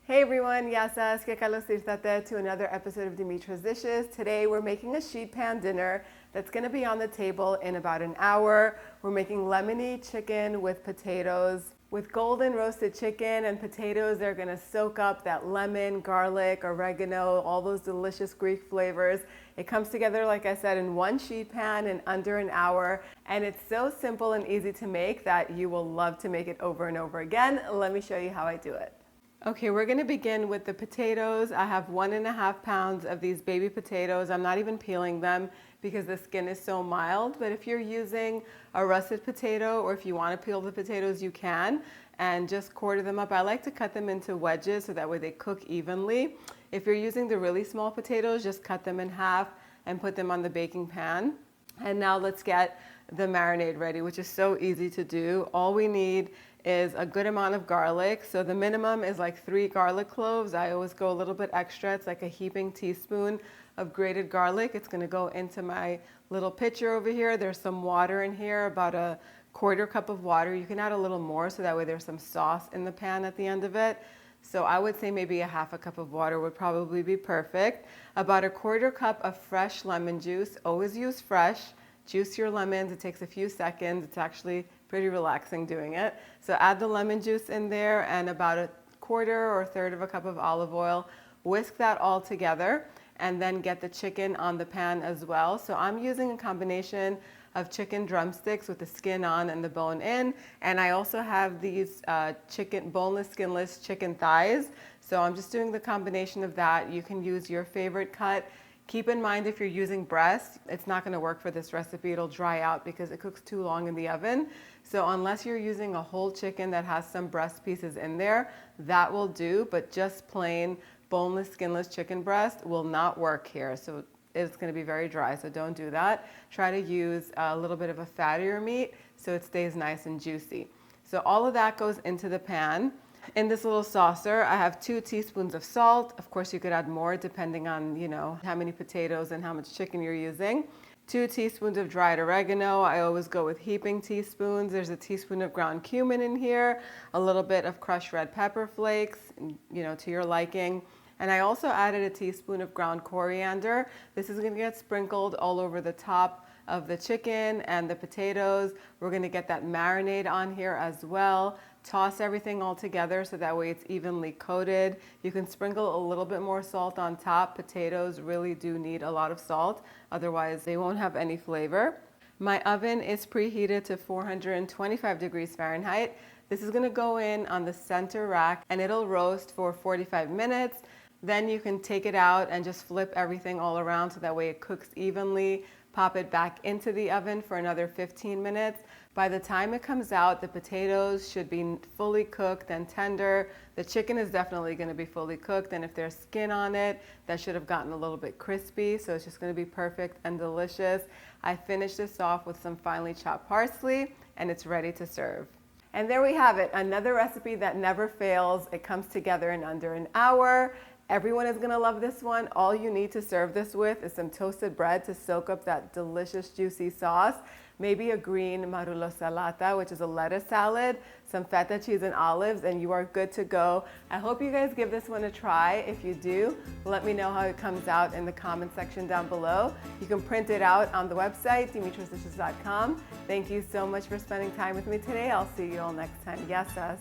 Hey everyone, yasas, que kalos tirtate to another episode of Dimitra's Dishes. Today we're making a sheet pan dinner that's going to be on the table in about an hour. We're making lemony chicken with potatoes. With golden roasted chicken and potatoes, they're going to soak up that lemon, garlic, oregano, all those delicious Greek flavors. It comes together, like I said, in one sheet pan in under an hour. And it's so simple and easy to make that you will love to make it over and over again. Let me show you how I do it. Okay, we're going to begin with the potatoes. I have 1.5 pounds of these baby potatoes. I'm not even peeling them because the skin is so mild, but if you're using a russet potato or if you want to peel the potatoes, you can, and just quarter them up. I like to cut them into wedges so that way they cook evenly. If you're using the really small potatoes, just cut them in half and put them on the baking pan. And now let's get the marinade ready, which is so easy to do. All we need is a good amount of garlic. So the minimum is like 3 garlic cloves. I always go a little bit extra. It's like a heaping teaspoon of grated garlic. It's going to go into my little pitcher over here. There's some water in here, about a 1/4 cup of water. You can add a little more so that way there's some sauce in the pan at the end of it. So I would say maybe a 1/2 cup of water would probably be perfect. About a 1/4 cup of fresh lemon juice. Always use fresh. Juice your lemons. It takes a few seconds. It's actually pretty relaxing doing it. So add the lemon juice in there and about a 1/4 or 1/3 of a cup of olive oil. Whisk that all together and then get the chicken on the pan as well. So I'm using a combination of chicken drumsticks with the skin on and the bone in. And I also have these boneless, skinless chicken thighs. So I'm just doing the combination of that. You can use your favorite cut. Keep in mind if you're using breast, it's not going to work for this recipe. It'll dry out because it cooks too long in the oven. So unless you're using a whole chicken that has some breast pieces in there, that will do. But just plain boneless, skinless chicken breast will not work here. So it's going to be very dry, so don't do that. Try to use a little bit of a fattier meat so it stays nice and juicy. So all of that goes into the pan. In this little saucer, I have 2 teaspoons of salt. Of course, you could add more depending on, how many potatoes and how much chicken you're using. 2 teaspoons of dried oregano. I always go with heaping teaspoons. There's a teaspoon of ground cumin in here, a little bit of crushed red pepper flakes, to your liking. And I also added a teaspoon of ground coriander. This is going to get sprinkled all over the top of the chicken and the potatoes. We're going to get that marinade on here as well. Toss everything all together so that way it's evenly coated. You can sprinkle a little bit more salt on top. Potatoes really do need a lot of salt, otherwise they won't have any flavor. My oven is preheated to 425 degrees Fahrenheit. This is going to go in on the center rack and it'll roast for 45 minutes. Then you can take it out and just flip everything all around so that way it cooks evenly. Pop it back into the oven for another 15 minutes. By the time it comes out, the potatoes should be fully cooked and tender. The chicken is definitely going to be fully cooked, and if there's skin on it, that should have gotten a little bit crispy, so it's just going to be perfect and delicious. I finished this off with some finely chopped parsley, and it's ready to serve. And there we have it, another recipe that never fails. It comes together in under an hour. Everyone is going to love this one. All you need to serve this with is some toasted bread to soak up that delicious juicy sauce. Maybe a green marullo salata, which is a lettuce salad, some feta cheese and olives, and you are good to go. I hope you guys give this one a try. If you do, let me know how it comes out in the comment section down below. You can print it out on the website, dimitrasdishes.com. Thank you so much for spending time with me today. I'll see you all next time. Yasas.